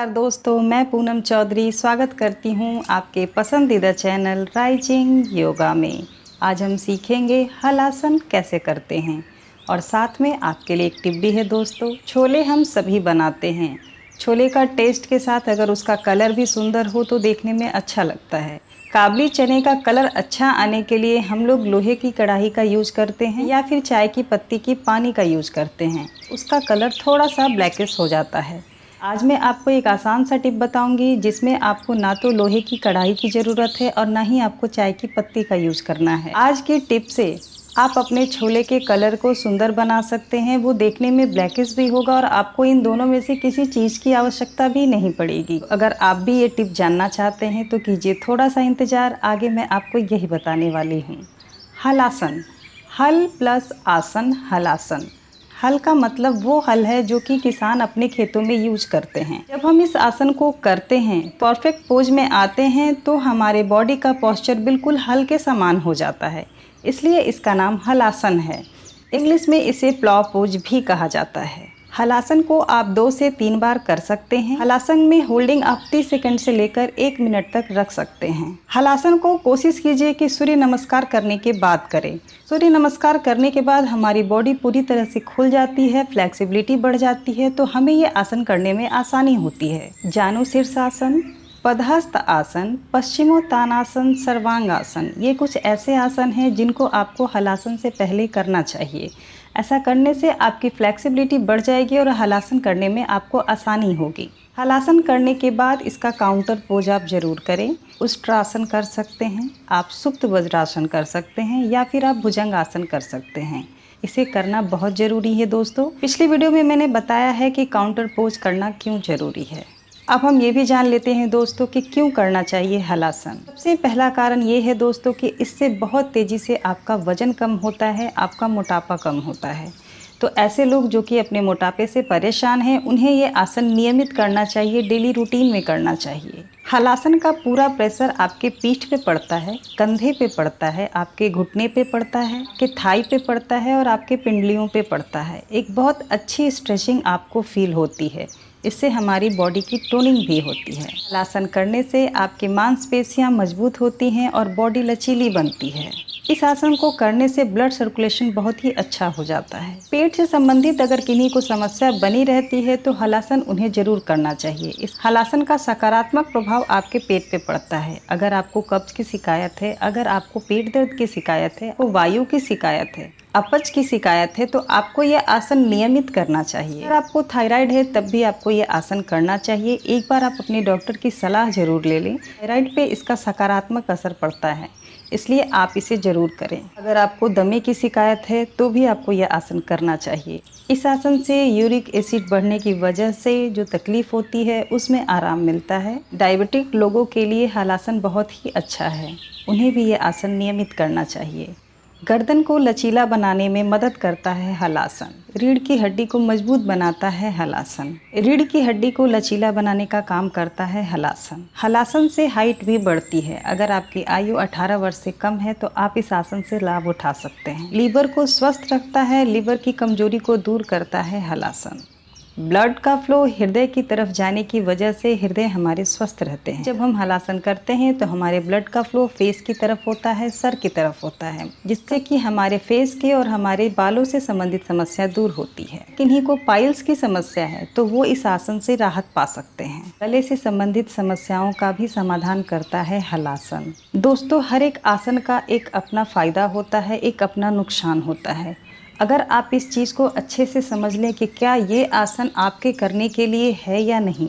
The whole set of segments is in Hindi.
नमस्कार दोस्तों, मैं पूनम चौधरी स्वागत करती हूं आपके पसंदीदा चैनल राइजिंग योगा में। आज हम सीखेंगे हलासन कैसे करते हैं और साथ में आपके लिए एक टिप भी है दोस्तों। छोले हम सभी बनाते हैं। छोले का टेस्ट के साथ अगर उसका कलर भी सुंदर हो तो देखने में अच्छा लगता है। काबली चने का कलर अच्छा आने के लिए हम लोग लोहे की कढ़ाई का यूज़ करते हैं या फिर चाय की पत्ती की पानी का यूज़ करते हैं। उसका कलर थोड़ा सा ब्लैकिश हो जाता है। आज मैं आपको एक आसान सा टिप बताऊंगी जिसमें आपको ना तो लोहे की कढ़ाई की ज़रूरत है और ना ही आपको चाय की पत्ती का यूज़ करना है। आज की टिप से आप अपने छोले के कलर को सुंदर बना सकते हैं। वो देखने में ब्लैकिश भी होगा और आपको इन दोनों में से किसी चीज़ की आवश्यकता भी नहीं पड़ेगी। अगर आप भी ये टिप जानना चाहते हैं तो कीजिए थोड़ा सा इंतज़ार, आगे मैं आपको यही बताने वाली हूँ। हलासन, हल प्लस आसन, हलासन। हल का मतलब वो हल है जो कि किसान अपने खेतों में यूज करते हैं। जब हम इस आसन को करते हैं, परफेक्ट पोज में आते हैं तो हमारे बॉडी का पोस्चर बिल्कुल हल के समान हो जाता है, इसलिए इसका नाम हलासन है। इंग्लिश में इसे प्लॉ पोज भी कहा जाता है। हलासन को आप 2 से 3 बार कर सकते हैं। हलासन में होल्डिंग आप 30 सेकंड से लेकर 1 मिनट तक रख सकते हैं। हलासन को कोशिश कीजिए कि सूर्य नमस्कार करने के बाद करें। सूर्य नमस्कार करने के बाद हमारी बॉडी पूरी तरह से खुल जाती है, फ्लेक्सिबिलिटी बढ़ जाती है, तो हमें ये आसन करने में आसानी होती है। जानु शीर्षासन, पदहस्त आसन, पश्चिमोत्तानासन, सर्वांगासन, ये कुछ ऐसे आसन हैं जिनको आपको हलासन से पहले करना चाहिए। ऐसा करने से आपकी फ्लेक्सिबिलिटी बढ़ जाएगी और हलासन करने में आपको आसानी होगी। हलासन करने के बाद इसका काउंटर पोज आप जरूर करें। उष्ट्रासन कर सकते हैं, आप सुप्त वज्रासन कर सकते हैं या फिर आप भुजंग आसन कर सकते हैं। इसे करना बहुत ज़रूरी है दोस्तों। पिछली वीडियो में मैंने बताया है कि काउंटर पोज करना क्यों ज़रूरी है। अब हम ये भी जान लेते हैं दोस्तों कि क्यों करना चाहिए हलासन। सबसे पहला कारण ये है दोस्तों कि इससे बहुत तेज़ी से आपका वजन कम होता है, आपका मोटापा कम होता है। तो ऐसे लोग जो कि अपने मोटापे से परेशान हैं, उन्हें ये आसन नियमित करना चाहिए, डेली रूटीन में करना चाहिए। हलासन का पूरा प्रेशर आपके पीठ पे पड़ता है, कंधे पे पड़ता है, आपके घुटने पे पड़ता है, आपके थाई पे पड़ता है और आपके पिंडलियों पे पड़ता है। एक बहुत अच्छी स्ट्रेचिंग आपको फील होती है। इससे हमारी बॉडी की टोनिंग भी होती है। हलासन करने से आपकी मांसपेशियां मजबूत होती हैं और बॉडी लचीली बनती है। इस आसन को करने से ब्लड सर्कुलेशन बहुत ही अच्छा हो जाता है। पेट से संबंधित अगर किन्हीं को समस्या बनी रहती है तो हलासन उन्हें जरूर करना चाहिए। इस हलासन का सकारात्मक प्रभाव आपके पेट पे पड़ता है। अगर आपको कब्ज की शिकायत है, अगर आपको पेट दर्द की शिकायत है, आपको वायु की शिकायत है, अपच की शिकायत है, तो आपको यह आसन नियमित करना चाहिए। अगर आपको थायराइड है तब भी आपको यह आसन करना चाहिए। एक बार आप अपने डॉक्टर की सलाह जरूर ले लें। थायराइड पे इसका सकारात्मक असर पड़ता है, इसलिए आप इसे जरूर करें। अगर आपको दमे की शिकायत है तो भी आपको यह आसन करना चाहिए। इस आसन से यूरिक एसिड बढ़ने की वजह से जो तकलीफ होती है उसमें आराम मिलता है। डायबिटिक लोगों के लिए हलासन बहुत ही अच्छा है, उन्हें भी यह आसन नियमित करना चाहिए। गर्दन को लचीला बनाने में मदद करता है हलासन। रीढ़ की हड्डी को मजबूत बनाता है हलासन। रीढ़ की हड्डी को लचीला बनाने का काम करता है हलासन। हलासन से हाइट भी बढ़ती है। अगर आपकी आयु 18 वर्ष से कम है तो आप इस आसन से लाभ उठा सकते हैं। लीवर को स्वस्थ रखता है, लीवर की कमजोरी को दूर करता है हलासन। ब्लड का फ्लो हृदय की तरफ जाने की वजह से हृदय हमारे स्वस्थ रहते हैं। जब हम हलासन करते हैं तो हमारे ब्लड का फ्लो फेस की तरफ होता है, सर की तरफ होता है, जिससे कि हमारे फेस के और हमारे बालों से संबंधित समस्या दूर होती है। किन्हीं को पाइल्स की समस्या है तो वो इस आसन से राहत पा सकते हैं। गले से संबंधित समस्याओं का भी समाधान करता है हलासन। दोस्तों, हर एक आसन का एक अपना फायदा होता है, एक अपना नुकसान होता है। अगर आप इस चीज़ को अच्छे से समझ लें कि क्या ये आसन आपके करने के लिए है या नहीं,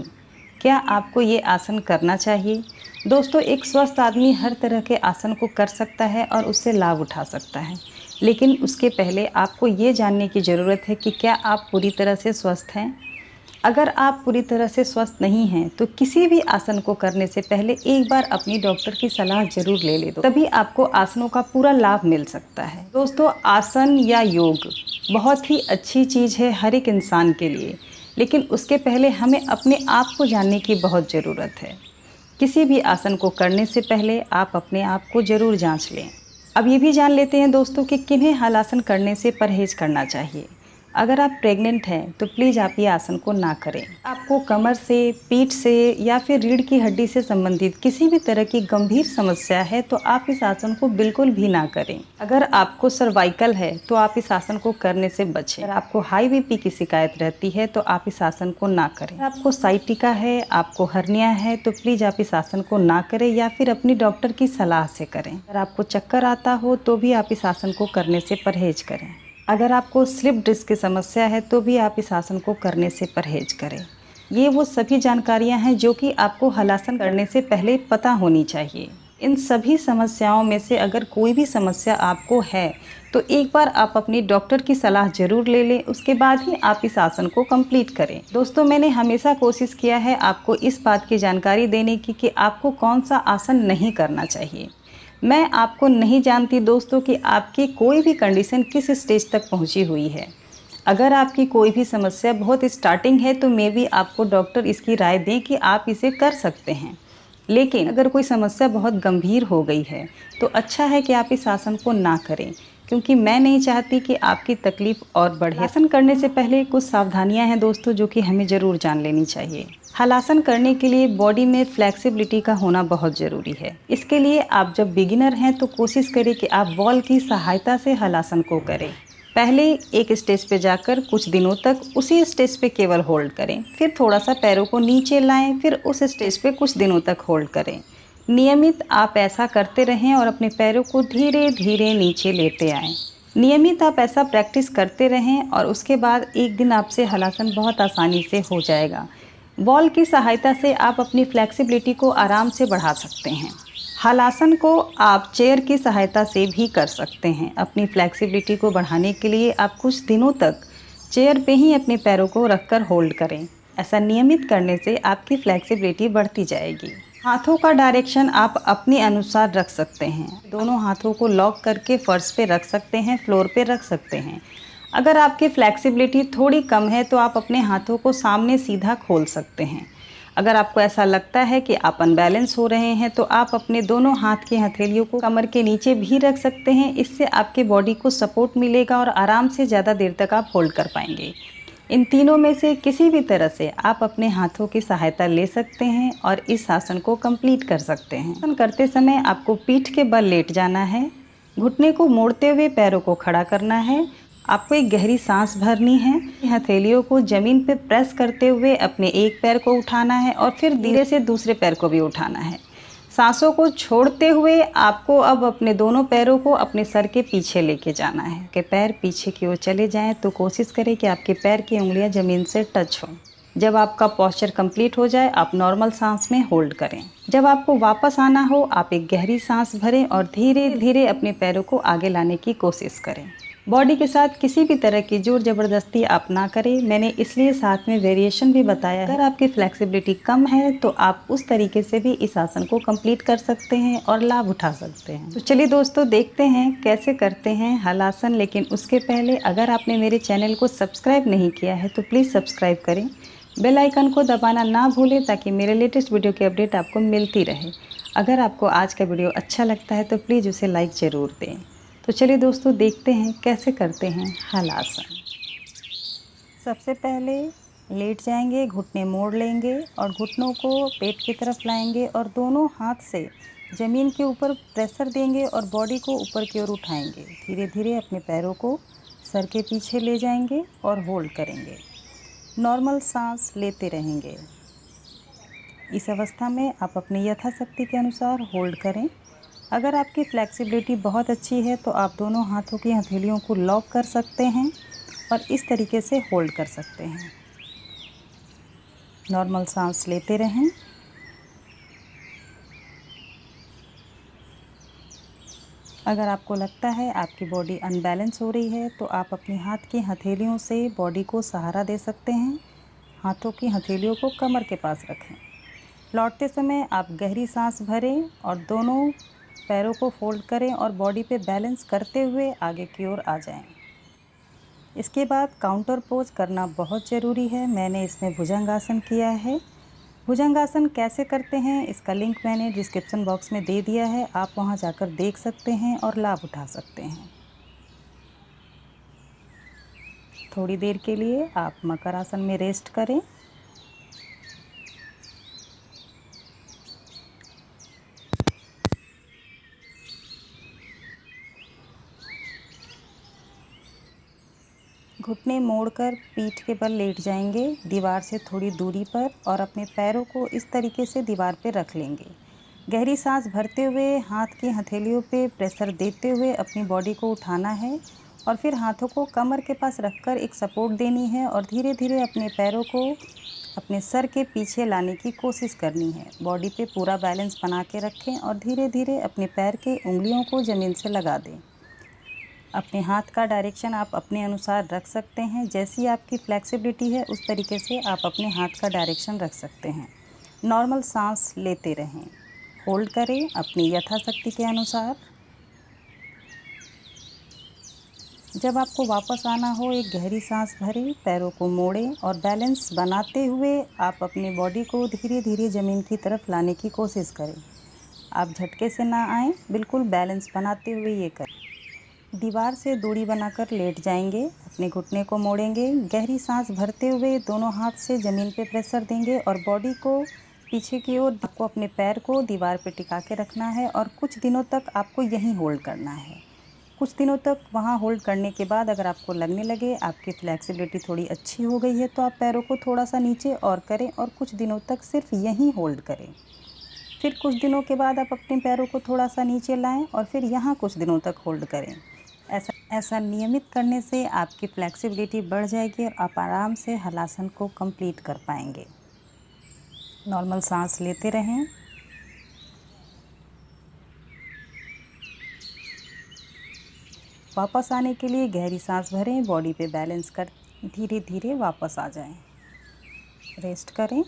क्या आपको ये आसन करना चाहिए। दोस्तों, एक स्वस्थ आदमी हर तरह के आसन को कर सकता है और उससे लाभ उठा सकता है, लेकिन उसके पहले आपको ये जानने की ज़रूरत है कि क्या आप पूरी तरह से स्वस्थ हैं। अगर आप पूरी तरह से स्वस्थ नहीं हैं तो किसी भी आसन को करने से पहले एक बार अपनी डॉक्टर की सलाह जरूर ले ले दो, तभी आपको आसनों का पूरा लाभ मिल सकता है। दोस्तों, आसन या योग बहुत ही अच्छी चीज़ है हर एक इंसान के लिए, लेकिन उसके पहले हमें अपने आप को जानने की बहुत ज़रूरत है। किसी भी आसन को करने से पहले आप अपने आप को ज़रूर जाँच लें। अब ये भी जान लेते हैं दोस्तों कि किन्हें हलासन करने से परहेज़ करना चाहिए। अगर आप प्रेग्नेंट हैं तो प्लीज़ आप ये आसन को ना करें। आपको कमर से, पीठ से या फिर रीढ़ की हड्डी से संबंधित किसी भी तरह की गंभीर समस्या है तो आप इस आसन को बिल्कुल भी ना करें। अगर आपको सर्वाइकल है तो आप इस आसन को करने से बचें। अगर आपको हाई बीपी की शिकायत रहती है तो आप इस आसन को ना करें। अगर आपको साइटिका है, आपको हर्निया है तो प्लीज़ आप इस आसन को ना करें या फिर अपनी डॉक्टर की सलाह से करें। अगर आपको चक्कर आता हो तो भी आप इस आसन को करने से परहेज करें। अगर आपको स्लिप डिस्क की समस्या है तो भी आप इस आसन को करने से परहेज करें। ये वो सभी जानकारियां हैं जो कि आपको हलासन करने से पहले पता होनी चाहिए। इन सभी समस्याओं में से अगर कोई भी समस्या आपको है तो एक बार आप अपनी डॉक्टर की सलाह ज़रूर ले लें, उसके बाद ही आप इस आसन को कंप्लीट करें। दोस्तों, मैंने हमेशा कोशिश किया है आपको इस बात की जानकारी देने की कि आपको कौन सा आसन नहीं करना चाहिए। मैं आपको नहीं जानती दोस्तों कि आपकी कोई भी कंडीशन किस स्टेज तक पहुंची हुई है। अगर आपकी कोई भी समस्या बहुत स्टार्टिंग है तो मे बी आपको डॉक्टर इसकी राय दें कि आप इसे कर सकते हैं। लेकिन अगर कोई समस्या बहुत गंभीर हो गई है तो अच्छा है कि आप इस आसन को ना करें, क्योंकि मैं नहीं चाहती कि आपकी तकलीफ और बढ़े। आसन करने से पहले कुछ सावधानियां हैं दोस्तों जो कि हमें ज़रूर जान लेनी चाहिए। हलासन करने के लिए बॉडी में फ्लेक्सिबिलिटी का होना बहुत ज़रूरी है। इसके लिए आप जब बिगिनर हैं तो कोशिश करें कि आप बॉल की सहायता से हलासन को करें। पहले एक स्टेज पे जाकर कुछ दिनों तक उसी स्टेज पे केवल होल्ड करें, फिर थोड़ा सा पैरों को नीचे लाएं, फिर उस स्टेज पे कुछ दिनों तक होल्ड करें। नियमित आप ऐसा करते रहें और अपने पैरों को धीरे धीरे नीचे लेते आएँ। नियमित आप ऐसा प्रैक्टिस करते रहें और उसके बाद एक दिन आपसे हलासन बहुत आसानी से हो जाएगा। बॉल की सहायता से आप अपनी फ्लेक्सिबिलिटी को आराम से बढ़ा सकते हैं। हलासन को आप चेयर की सहायता से भी कर सकते हैं। अपनी फ्लेक्सिबिलिटी को बढ़ाने के लिए आप कुछ दिनों तक चेयर पे ही अपने पैरों को रखकर होल्ड करें। ऐसा नियमित करने से आपकी फ्लेक्सिबिलिटी बढ़ती जाएगी। हाथों का डायरेक्शन आप अपने अनुसार रख सकते हैं। दोनों हाथों को लॉक करके फर्श पे रख सकते हैं, फ्लोर पे रख सकते हैं। अगर आपकी फ्लेक्सिबिलिटी थोड़ी कम है तो आप अपने हाथों को सामने सीधा खोल सकते हैं। अगर आपको ऐसा लगता है कि आप अनबैलेंस हो रहे हैं तो आप अपने दोनों हाथ की हथेलियों को कमर के नीचे भी रख सकते हैं। इससे आपके बॉडी को सपोर्ट मिलेगा और आराम से ज़्यादा देर तक आप होल्ड कर पाएंगे। इन तीनों में से किसी भी तरह से आप अपने हाथों की सहायता ले सकते हैं और इस आसन को कंप्लीट कर सकते हैं। आसन करते समय आपको पीठ के बल लेट जाना है, घुटने को मोड़ते हुए पैरों को खड़ा करना है। आपको एक गहरी सांस भरनी है। हथेलियों को ज़मीन पे प्रेस करते हुए अपने एक पैर को उठाना है और फिर धीरे से दूसरे पैर को भी उठाना है। सांसों को छोड़ते हुए आपको अब अपने दोनों पैरों को अपने सर के पीछे लेके जाना है। कि पैर पीछे की ओर चले जाएं तो कोशिश करें कि आपके पैर की उंगलियां ज़मीन से टच हों। जब आपका पोस्चर कंप्लीट हो जाए आप नॉर्मल सांस में होल्ड करें। जब आपको वापस आना हो आप एक गहरी सांस भरें और धीरे धीरे अपने पैरों को आगे लाने की कोशिश करें। बॉडी के साथ किसी भी तरह की जोर ज़बरदस्ती आप ना करें। मैंने इसलिए साथ में वेरिएशन भी बताया है। अगर आपकी फ्लेक्सिबिलिटी कम है तो आप उस तरीके से भी इस आसन को कंप्लीट कर सकते हैं और लाभ उठा सकते हैं। तो चलिए दोस्तों, देखते हैं कैसे करते हैं हलासन। लेकिन उसके पहले अगर आपने मेरे चैनल को सब्सक्राइब नहीं किया है तो प्लीज़ सब्सक्राइब करें। बेल आइकन को दबाना ना भूलें ताकि मेरे लेटेस्ट वीडियो की अपडेट आपको मिलती रहे। अगर आपको आज का वीडियो अच्छा लगता है तो प्लीज़ उसे लाइक ज़रूर दें। तो चलिए दोस्तों, देखते हैं कैसे करते हैं हलासन। सबसे पहले लेट जाएंगे, घुटने मोड़ लेंगे और घुटनों को पेट की तरफ लाएंगे और दोनों हाथ से ज़मीन के ऊपर प्रेशर देंगे और बॉडी को ऊपर की ओर उठाएंगे। धीरे धीरे अपने पैरों को सर के पीछे ले जाएंगे और होल्ड करेंगे। नॉर्मल सांस लेते रहेंगे। इस अवस्था में आप अपनी यथाशक्ति के अनुसार होल्ड करें। अगर आपकी फ्लेक्सिबिलिटी बहुत अच्छी है तो आप दोनों हाथों की हथेलियों को लॉक कर सकते हैं और इस तरीके से होल्ड कर सकते हैं। नॉर्मल सांस लेते रहें। अगर आपको लगता है आपकी बॉडी अनबैलेंस हो रही है तो आप अपने हाथ की हथेलियों से बॉडी को सहारा दे सकते हैं। हाथों की हथेलियों को कमर के पास रखें। लौटते समय आप गहरी सांस भरें और दोनों पैरों को फोल्ड करें और बॉडी पे बैलेंस करते हुए आगे की ओर आ जाएं। इसके बाद काउंटर पोज करना बहुत ज़रूरी है। मैंने इसमें भुजंगासन किया है। भुजंगासन कैसे करते हैं इसका लिंक मैंने डिस्क्रिप्शन बॉक्स में दे दिया है, आप वहां जाकर देख सकते हैं और लाभ उठा सकते हैं। थोड़ी देर के लिए आप मकर आसन में रेस्ट करें। घुटने मोड़कर पीठ के बल लेट जाएंगे दीवार से थोड़ी दूरी पर और अपने पैरों को इस तरीके से दीवार पे रख लेंगे। गहरी सांस भरते हुए हाथ की हथेलियों पे प्रेशर देते हुए अपनी बॉडी को उठाना है और फिर हाथों को कमर के पास रखकर एक सपोर्ट देनी है और धीरे धीरे अपने पैरों को अपने सर के पीछे लाने की कोशिश करनी है। बॉडी पे पूरा बैलेंस बना के रखें और धीरे धीरे अपने पैर के उंगलियों को ज़मीन से लगा दें। अपने हाथ का डायरेक्शन आप अपने अनुसार रख सकते हैं। जैसी आपकी फ्लेक्सिबिलिटी है उस तरीके से आप अपने हाथ का डायरेक्शन रख सकते हैं। नॉर्मल सांस लेते रहें, होल्ड करें अपनी यथाशक्ति के अनुसार। जब आपको वापस आना हो एक गहरी सांस भरें, पैरों को मोड़ें और बैलेंस बनाते हुए आप अपनी बॉडी को धीरे धीरे ज़मीन की तरफ लाने की कोशिश करें। आप झटके से ना आएँ, बिल्कुल बैलेंस बनाते हुए ये करें। दीवार से दूरी बनाकर लेट जाएंगे, अपने घुटने को मोड़ेंगे, गहरी सांस भरते हुए दोनों हाथ से ज़मीन पे प्रेशर देंगे और बॉडी को पीछे की ओर, आपको अपने पैर को दीवार पे टिका के रखना है और कुछ दिनों तक आपको यहीं होल्ड करना है। कुछ दिनों तक वहाँ होल्ड करने के बाद अगर आपको लगने लगे आपकी फ्लेक्सिबिलिटी थोड़ी अच्छी हो गई है तो आप पैरों को थोड़ा सा नीचे और करें और कुछ दिनों तक सिर्फ यहीं होल्ड करें। फिर कुछ दिनों के बाद आप अपने पैरों को थोड़ा सा नीचे लाएँ और फिर यहाँ कुछ दिनों तक होल्ड करें। ऐसा नियमित करने से आपकी फ्लेक्सिबिलिटी बढ़ जाएगी और आप आराम से हलासन को कंप्लीट कर पाएंगे। नॉर्मल सांस लेते रहें। वापस आने के लिए गहरी सांस भरें, बॉडी पे बैलेंस कर धीरे धीरे वापस आ जाएं। रेस्ट करें।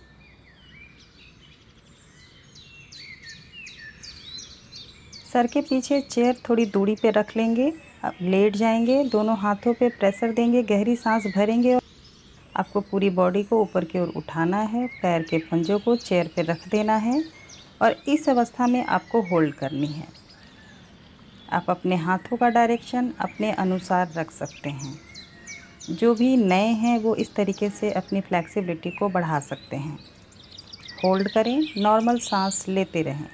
सर के पीछे चेयर थोड़ी दूरी पे रख लेंगे, अब लेट जाएंगे, दोनों हाथों पे प्रेशर देंगे, गहरी सांस भरेंगे और आपको पूरी बॉडी को ऊपर की ओर उठाना है। पैर के पंजों को चेयर पे रख देना है और इस अवस्था में आपको होल्ड करनी है। आप अपने हाथों का डायरेक्शन अपने अनुसार रख सकते हैं। जो भी नए हैं वो इस तरीके से अपनी फ्लेक्सिबिलिटी को बढ़ा सकते हैं। होल्ड करें, नॉर्मल सांस लेते रहें।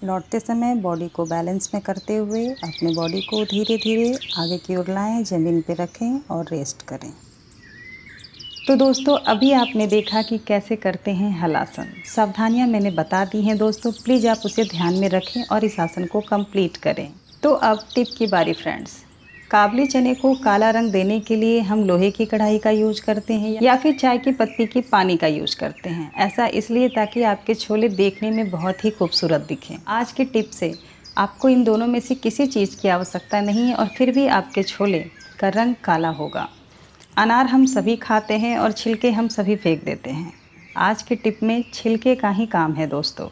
लौटते समय बॉडी को बैलेंस में करते हुए अपने बॉडी को धीरे धीरे आगे की ओर लाएं, ज़मीन पे रखें और रेस्ट करें। तो दोस्तों अभी आपने देखा कि कैसे करते हैं हलासन। सावधानियां मैंने बता दी हैं दोस्तों, प्लीज़ आप उसे ध्यान में रखें और इस आसन को कंप्लीट करें। तो अब टिप की बारी फ्रेंड्स। काबली चने को काला रंग देने के लिए हम लोहे की कढ़ाई का यूज करते हैं या फिर चाय की पत्ती की पानी का यूज करते हैं। ऐसा इसलिए ताकि आपके छोले देखने में बहुत ही खूबसूरत दिखें। आज के टिप से आपको इन दोनों में से किसी चीज़ की आवश्यकता नहीं है और फिर भी आपके छोले का रंग काला होगा। अनार हम सभी खाते हैं और छिलके हम सभी फेंक देते हैं। आज के टिप में छिलके का ही काम है दोस्तों।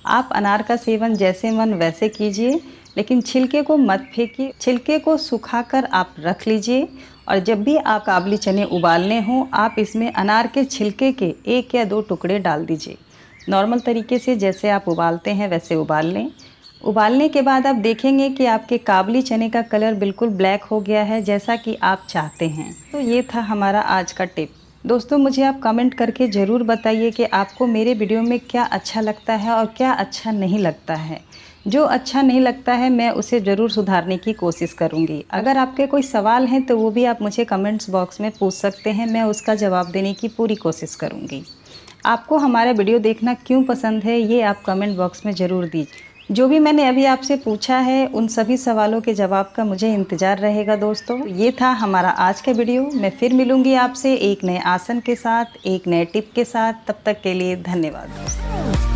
आप अनार का सेवन जैसे मन वैसे कीजिए, लेकिन छिलके को मत फेंकिए। छिलके को सुखाकर आप रख लीजिए और जब भी आप काबली चने उबालने हों आप इसमें अनार के छिलके के 1 या 2 टुकड़े डाल दीजिए। नॉर्मल तरीके से जैसे आप उबालते हैं वैसे उबाल लें। उबालने के बाद आप देखेंगे कि आपके काबली चने का कलर बिल्कुल ब्लैक हो गया है, जैसा कि आप चाहते हैं। तो ये था हमारा आज का टिप। दोस्तों मुझे आप कमेंट करके ज़रूर बताइए कि आपको मेरे वीडियो में क्या अच्छा लगता है और क्या अच्छा नहीं लगता है। जो अच्छा नहीं लगता है मैं उसे ज़रूर सुधारने की कोशिश करूँगी। अगर आपके कोई सवाल हैं तो वो भी आप मुझे कमेंट्स बॉक्स में पूछ सकते हैं, मैं उसका जवाब देने की पूरी कोशिश करूँगी। आपको हमारा वीडियो देखना क्यों पसंद है ये आप कमेंट बॉक्स में ज़रूर दीजिए। जो भी मैंने अभी आपसे पूछा है उन सभी सवालों के जवाब का मुझे इंतज़ार रहेगा दोस्तों। ये था हमारा आज का वीडियो। मैं फिर मिलूँगी आपसे एक नए आसन के साथ, एक नए टिप के साथ। तब तक के लिए धन्यवाद दोस्तों।